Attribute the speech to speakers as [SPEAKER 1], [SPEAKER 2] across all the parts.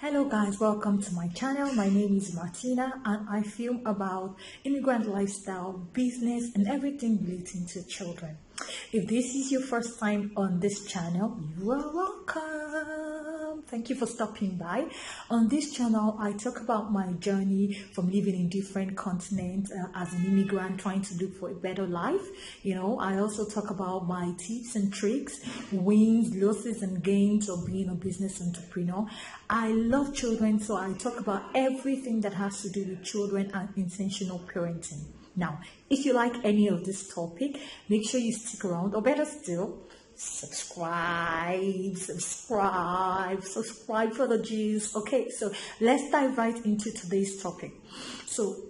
[SPEAKER 1] Hello guys, welcome to my channel. My name is Martina and I film about immigrant lifestyle, business and everything relating to children. If this is your first time on this channel, you are welcome. Thank you for stopping by. On this channel, I talk about my journey from living in different continents as an immigrant trying to look for a better life. I also talk about my tips and tricks, wins, losses and gains of being a business entrepreneur. I love children, so I talk about everything that has to do with children and intentional parenting. Now, if you like any of this topic, make sure you stick around, or better still, subscribe for the juice. Okay, so let's dive right into today's topic. So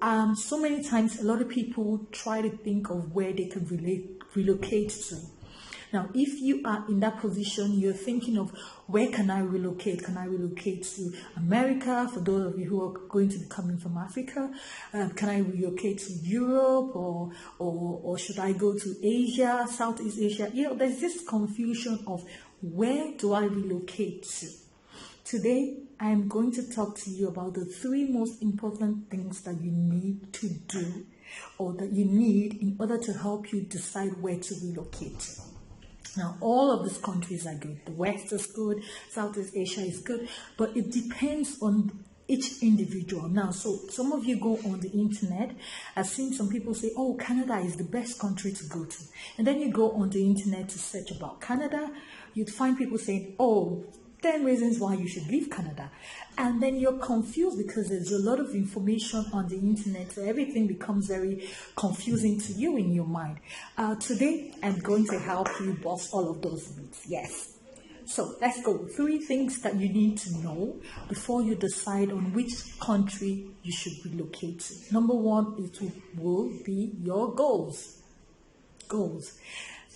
[SPEAKER 1] many times a lot of people try to think of where they can relocate to. Now, if you are in that position, you're thinking of where can I relocate? Can I relocate to America? For those of you who are going to be coming from Africa, can I relocate to Europe or should I go to Asia, Southeast Asia? There's this confusion of where do I relocate to? Today, I'm going to talk to you about the 3 most important things that you need to do or that you need in order to help you decide where to relocate to. Now, all of these countries are good. The West is good, Southeast Asia is good, but it depends on each individual. Now, so some of you go on the internet. I've seen some people say, oh, Canada is the best country to go to. And then you go on the internet to search about Canada. You'd find people saying, oh, 10 reasons why you should leave Canada. And then you're confused because there's a lot of information on the internet, so everything becomes very confusing to you in your mind. Today, I'm going to help you bust all of those myths. Yes. So let's go. 3 things that you need to know before you decide on which country you should relocate to. Number 1, it will be your goals.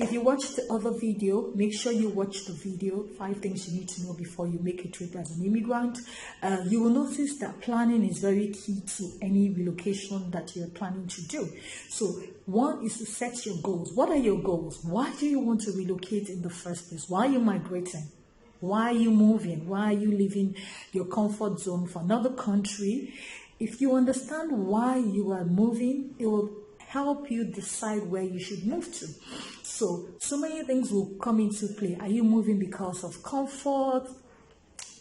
[SPEAKER 1] If you watched the other video, make sure you watch the video, 5 things you need to know before you make a trip as an immigrant. You will notice that planning is very key to any relocation that you're planning to do. So 1 is to set your goals. What are your goals? Why do you want to relocate in the first place? Why are you migrating? Why are you moving? Why are you leaving your comfort zone for another country? If you understand why you are moving, it will help you decide where you should move to. So many things will come into play. Are you moving because of comfort?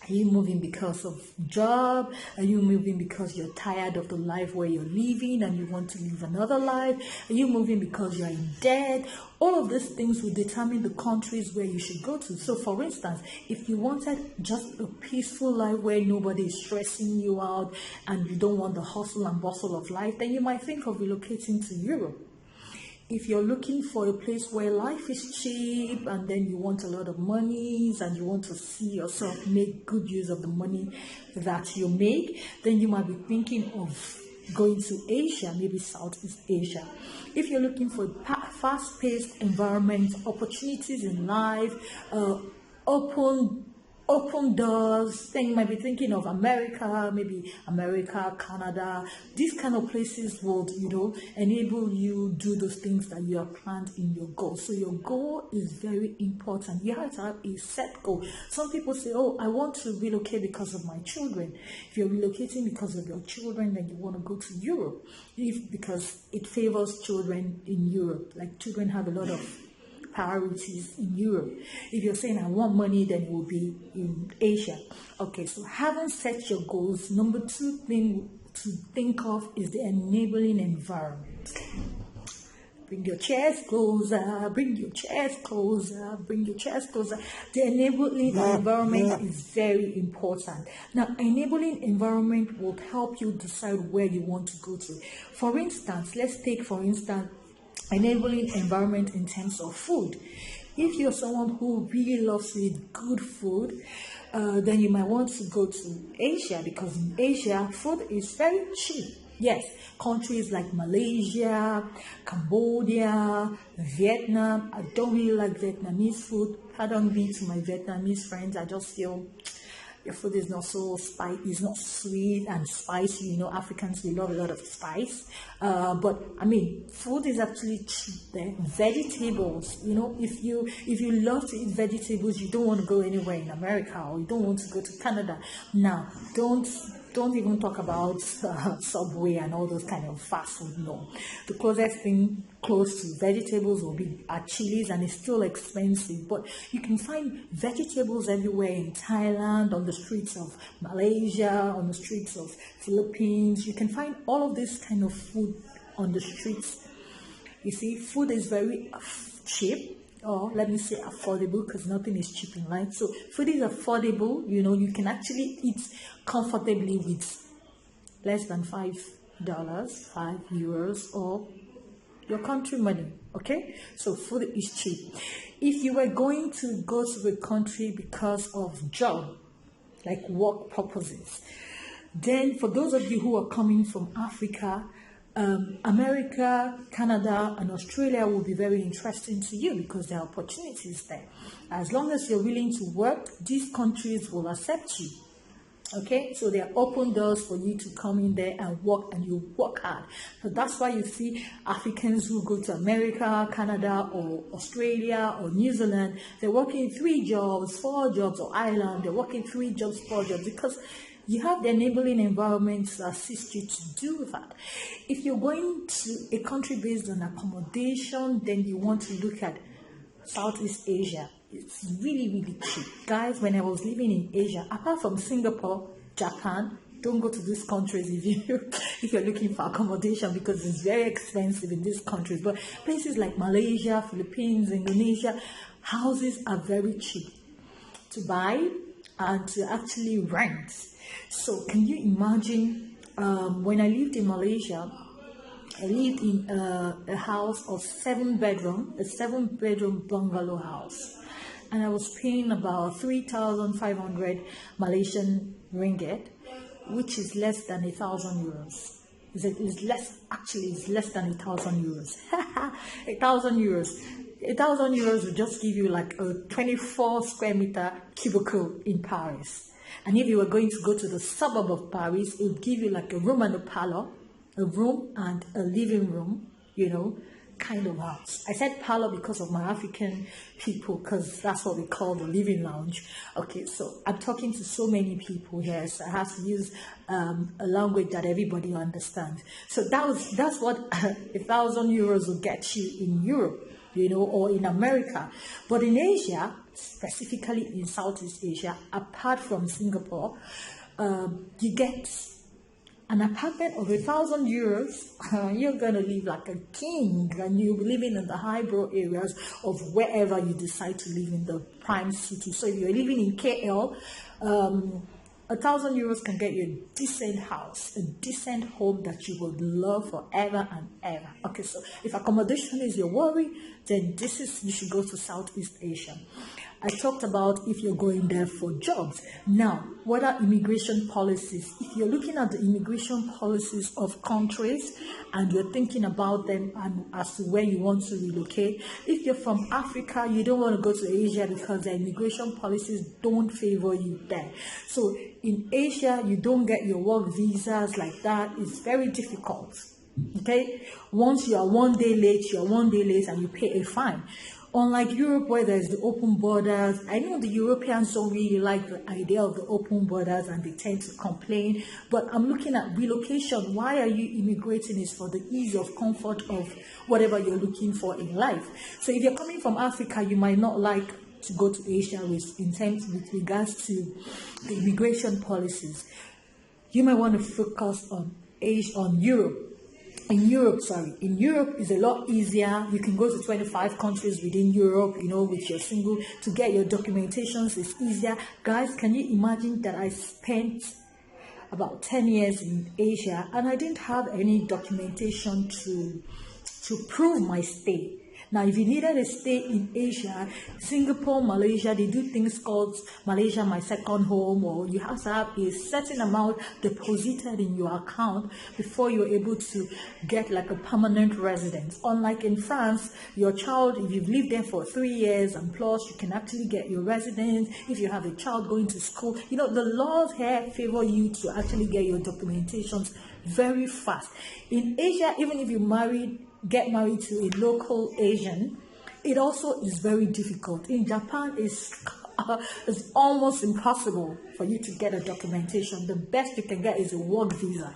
[SPEAKER 1] Are you moving because of job? Are you moving because you're tired of the life where you're living and you want to live another life? Are you moving because you're in debt? All of these things will determine the countries where you should go to. So for instance, if you wanted just a peaceful life where nobody is stressing you out and you don't want the hustle and bustle of life, then you might think of relocating to Europe. If you're looking for a place where life is cheap and then you want a lot of monies and you want to see yourself make good use of the money that you make, then you might be thinking of going to Asia, maybe Southeast Asia. If you're looking for a fast-paced environment, opportunities in life, open doors, then you might be thinking of America, maybe America, Canada. These kind of places would, enable you do those things that you have planned in your goal. So your goal is very important. You have to have a set goal. Some people say, oh, I want to relocate because of my children. If you're relocating because of your children, then you want to go to Europe because it favors children in Europe. Like children have a lot of priorities in Europe. If you're saying I want money, then it will be in Asia. Okay, so having set your goals, number 2 thing to think of is the enabling environment. Bring your chairs closer, bring your chairs closer, bring your chairs closer. The enabling environment is very important. Now, enabling environment will help you decide where you want to go to. For instance, let's take enabling environment in terms of food. If you're someone who really loves to eat good food, then you might want to go to Asia because in Asia, food is very cheap. Yes, countries like Malaysia, Cambodia, Vietnam. I don't really like Vietnamese food. Pardon me to my Vietnamese friends. I just feel Your food is not so spicy, it's not sweet and spicy. You know, Africans, we love a lot of spice. But I mean, food is actually cheap there. Vegetables, you know, if you love to eat vegetables, you don't want to go anywhere in America, or you don't want to go to Canada. Now, don't even talk about Subway and all those kind of fast food. No, the closest thing close to vegetables will be at Chili's, and it's still expensive. But you can find vegetables everywhere in Thailand, on the streets of Malaysia, on the streets of Philippines. You can find all of this kind of food on the streets. You see, food is very cheap. Or let me say affordable, because nothing is cheap in life. So food is affordable. You know, you can actually eat comfortably with less than $5, €5, or your country money. Okay, so food is cheap. If you were going to go to a country because of job, like work purposes, then for those of you who are coming from Africa, America, Canada, and Australia will be very interesting to you, because there are opportunities there. As long as you're willing to work, these countries will accept you. Okay, so there are open doors for you to come in there and work, and you work hard. So that's why you see Africans who go to America, Canada, or Australia, or New Zealand, they're working 3 jobs, 4 jobs, or Ireland, they're working 3 jobs, 4 jobs, because you have the enabling environment to assist you to do that. If you're going to a country based on accommodation, then you want to look at Southeast Asia. It's really, really cheap. Guys, when I was living in Asia, apart from Singapore, Japan, don't go to these countries if you're looking for accommodation, because it's very expensive in these countries. But places like Malaysia, Philippines, Indonesia, houses are very cheap to buy and to actually rent. So can you imagine, when I lived in Malaysia, I lived in a house of 7-bedroom, a 7-bedroom bungalow house, and I was paying about 3,500 Malaysian ringgit, which is less than 1,000 euros. It's less than 1,000 euros. 1,000 euros. 1,000 euros will just give you like a 24 square meter cubicle in Paris. And if you were going to go to the suburb of Paris, it would give you like a room and a parlor, a room and a living room, you know, kind of house. I said parlor because of my African people, because that's what we call the living lounge. Okay, so I'm talking to so many people here, so I have to use a language that everybody understands. So that's what 1,000 euros will get you in Europe, you know, or in America. But in Asia, specifically in Southeast Asia, apart from Singapore, you get an apartment of 1,000 euros. You're gonna live like a king, and you'll be living in the highbrow areas of wherever you decide to live in the prime city. So if you're living in KL, 1,000 euros can get you a decent house, a decent home that you would love forever and ever. Okay, so if accommodation is your worry, then you should go to Southeast Asia. I talked about if you're going there for jobs. Now, what are immigration policies? If you're looking at the immigration policies of countries and you're thinking about them and as to where you want to relocate, if you're from Africa, you don't want to go to Asia because the immigration policies don't favor you there. So in Asia, you don't get your work visas like that. It's very difficult. Okay? Once you are 1 day late, you're 1 day late and you pay a fine. Unlike Europe, where there's the open borders, I know the Europeans don't really like the idea of the open borders and they tend to complain, but I'm looking at relocation. Why are you immigrating? Is for the ease of comfort of whatever you're looking for in life. So if you're coming from Africa, you might not like to go to Asia with regards to the immigration policies. You might want to focus on Europe. In Europe, it's a lot easier. You can go to 25 countries within Europe, you know, with your to get your documentations is easier. Guys, can you imagine that I spent about 10 years in Asia and I didn't have any documentation to prove my stay? Now, if you needed to stay in Asia, Singapore, Malaysia, they do things called Malaysia My Second Home, or you have to have a certain amount deposited in your account before you're able to get like a permanent residence. Unlike in France, your child, if you've lived there for 3 years and plus, you can actually get your residence. If you have a child going to school, you know, the laws here favor you to actually get your documentations very fast. In Asia, even if you get married to a local Asian, it also is very difficult. In Japan, it's almost impossible for you to get a documentation. The best you can get is a work visa.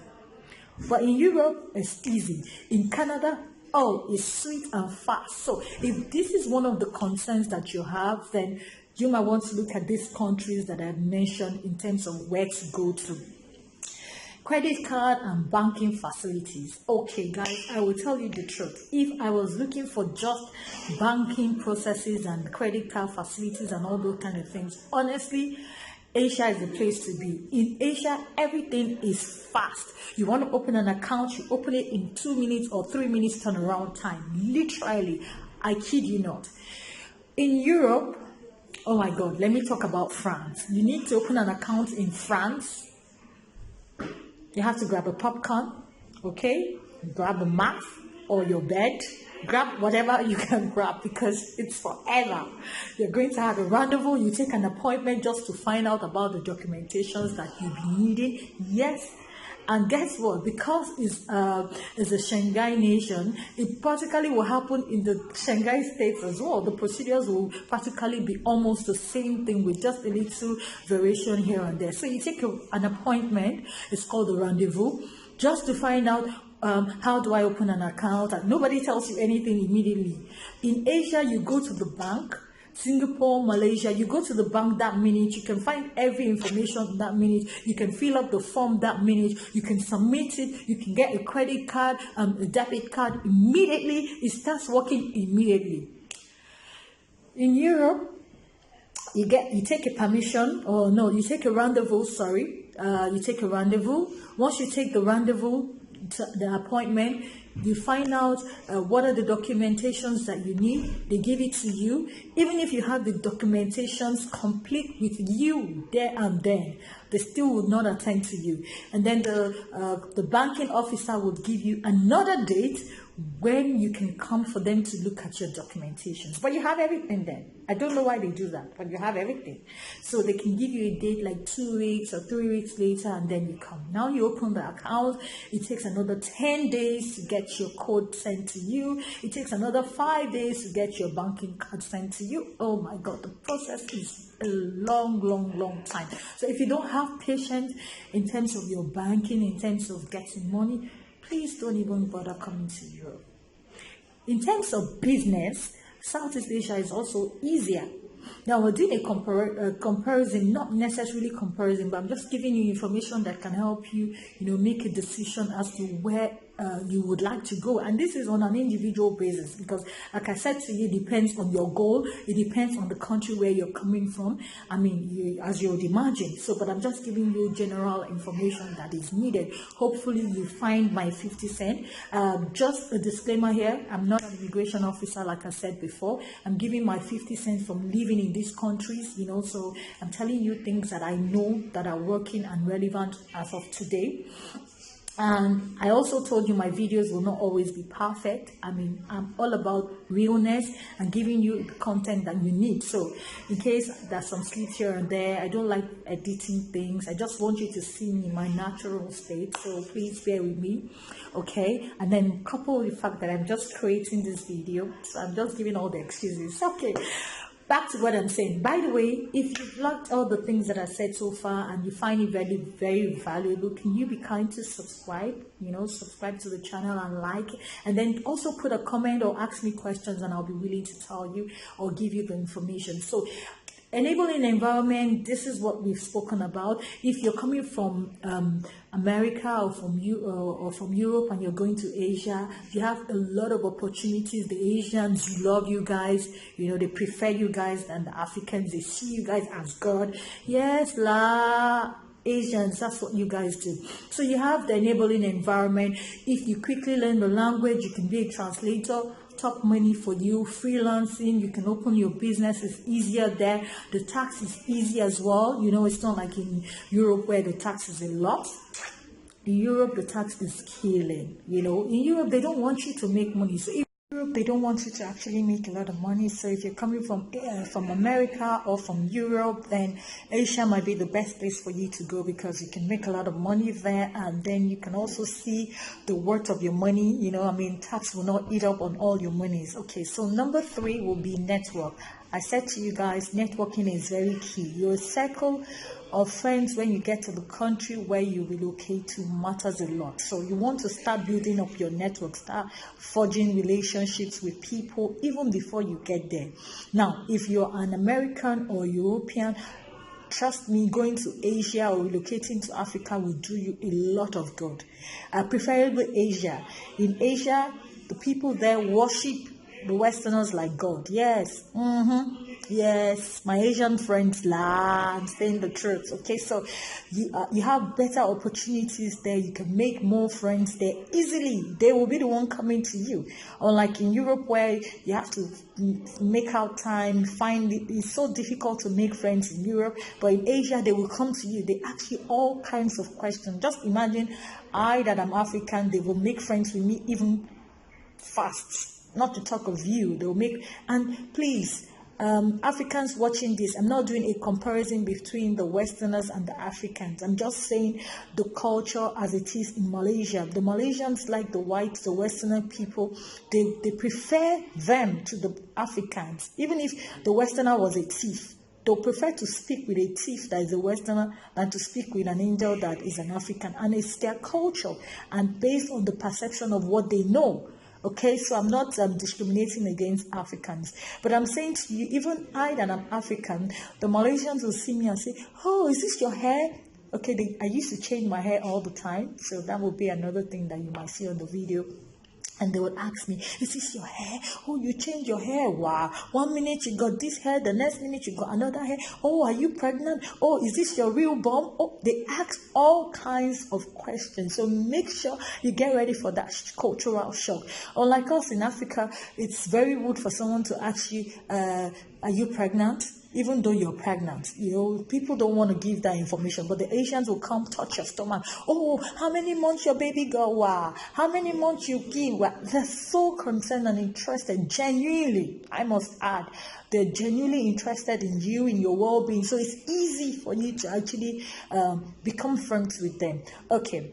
[SPEAKER 1] But in Europe, it's easy. In Canada, oh, it's sweet and fast. So if this is one of the concerns that you have, then you might want to look at these countries that I've mentioned in terms of where to go to. Credit card and banking facilities. Okay, guys, I will tell you the truth. If I was looking for just banking processes and credit card facilities and all those kind of things, honestly, Asia is the place to be. In Asia, everything is fast. You want to open an account, you open it in 2 minutes or 3 minutes turnaround time. Literally, I kid you not. In Europe, oh my God, let me talk about France. You need to open an account in France. You have to grab a popcorn, okay? Grab a mat or your bed. Grab whatever you can grab because it's forever. You're going to have a rendezvous. You take an appointment just to find out about the documentations that you'll be needing. Yes. And guess what? Because it's a Shanghai nation, it practically will happen in the Shanghai states as well. The procedures will practically be almost the same thing with just a little variation here and there. So you take an appointment, it's called a rendezvous, just to find out how do I open an account. And nobody tells you anything immediately. In Asia, you go to the bank. Singapore, Malaysia, you go to the bank that minute, you can find every information that minute, you can fill up the form that minute, you can submit it, you can get a credit card, a debit card immediately, it starts working immediately. In Europe, you take a permission, or no, you take a rendezvous, you take a rendezvous. Once you take the rendezvous, the appointment, you find out what are the documentations that you need. They give it to you. Even if you have the documentations complete with you there and then, they still would not attend to you. And then the banking officer would give you another date when you can come for them to look at your documentations. But you have everything then. I don't know why they do that, but you have everything. So they can give you a date like 2 weeks or 3 weeks later, and then you come. Now you open the account. It takes another 10 days to get your code sent to you. It takes another 5 days to get your banking card sent to you. Oh my God, the process is a long time. So if you don't have patience in terms of your banking, in terms of getting money, please don't even bother coming to Europe. In terms of business, Southeast Asia is also easier. Now we're doing a comparison, not necessarily comparison, but I'm just giving you information that can help you, make a decision as to where you would like to go. And this is on an individual basis because, like I said to you, it depends on your goal. It depends on the country where you're coming from. I mean, as you would imagine. So, but I'm just giving you general information that is needed. Hopefully, you find my 50 cent. Just a disclaimer here. I'm not an immigration officer, like I said before. I'm giving my 50 cents from living in these countries, so I'm telling you things that I know that are working and relevant as of today. And I also told you my videos will not always be perfect. I mean, I'm all about realness and giving you the content that you need. So in case there's some slits here and there, I don't like editing things. I just want you to see me in my natural state. So please bear with me, okay? And then couple with the fact that I'm just creating this video. So I'm just giving all the excuses, okay? Back to what I'm saying. By the way, if you've liked all the things that I said so far and you find it very, very valuable, can you be kind to subscribe? Subscribe to the channel and like it. And then also put a comment or ask me questions and I'll be willing to tell you or give you the information. So enabling environment, this is what we've spoken about. If you're coming from America or from Europe and you're going to Asia, you have a lot of opportunities. The Asians love you guys. They prefer you guys than the Africans. They see you guys as God. Yes, Asians, that's what you guys do. So you have the enabling environment. If you quickly learn the language, you can be a translator top money for you. Freelancing, you can open your business, it's easier there. The tax is easy as well. It's not like in Europe where the tax is a lot. In Europe, the tax is killing. In Europe, they don't want you to make money. So if Europe, they don't want you to actually make a lot of money. So if you're coming from America or from Europe, then Asia might be the best place for you to go, because you can make a lot of money there, and then you can also see the worth of your money. Tax will not eat up on all your monies. Okay, so number 3 will be network. I said to you guys, networking is very key. Your circle of friends when you get to the country where you relocate to matters a lot. So you want to start building up your network, start forging relationships with people even before you get there. Now, if you're an American or European, trust me, going to Asia or relocating to Africa will do you a lot of good. Preferably Asia. In Asia, the people there worship the Westerners like God. Yes. Yes, my Asian friends, I'm saying the truth. Okay, so you have better opportunities there. You can make more friends there easily. They will be the one coming to you. Unlike in Europe, where you have to make out time, it's so difficult to make friends in Europe. But in Asia, they will come to you. They ask you all kinds of questions. Just imagine, that I'm African, they will make friends with me even fast. Not to talk of you, they'll make. And please, Africans watching this, I'm not doing a comparison between the Westerners and the Africans. I'm just saying the culture as it is in Malaysia. The Malaysians, like the whites, the Westerner people, they prefer them to the Africans. Even if the Westerner was a thief, they'll prefer to speak with a thief that is a Westerner than to speak with an angel that is an African. And it's their culture, and based on the perception of what they know. Okay, so I'm not discriminating against Africans, but I'm saying to you, even I that I'm African, the Malaysians will see me and say, "Oh, is this your hair?" Okay, I used to change my hair all the time, so that will be another thing that you might see on the video. And they would ask me, "Is this your hair? Oh, you changed your hair. Wow. 1 minute you got this hair, the next minute you got another hair. Oh, are you pregnant? Oh, is this your real bum?" Oh, they ask all kinds of questions. So make sure you get ready for that cultural shock. Unlike us in Africa, it's very rude for someone to ask you, "Are you pregnant?" Even though you're pregnant, people don't want to give that information, but the Asians will come touch your stomach. "Oh, how many months your baby girl? Wow. How many months you give?" Wow. They're so concerned and interested, genuinely, I must add. They're genuinely interested in you, in your well-being. So it's easy for you to actually become friends with them. Okay.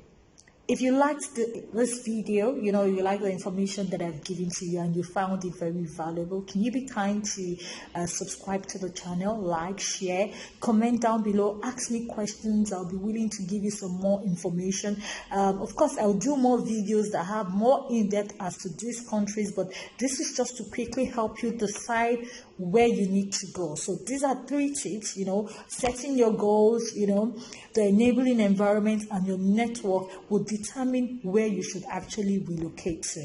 [SPEAKER 1] If you liked this video, you like the information that I've given to you and you found it very valuable, can you be kind to subscribe to the channel, like, share, comment down below, ask me questions. I'll be willing to give you some more information. Of course, I'll do more videos that have more in-depth as to these countries, but this is just to quickly help you decide where you need to go. So these are 3 tips, setting your goals, the enabling environment and your network will determine where you should actually relocate to.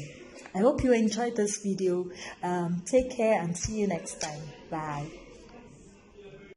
[SPEAKER 1] I hope you enjoyed this video. Take care and see you next time. Bye.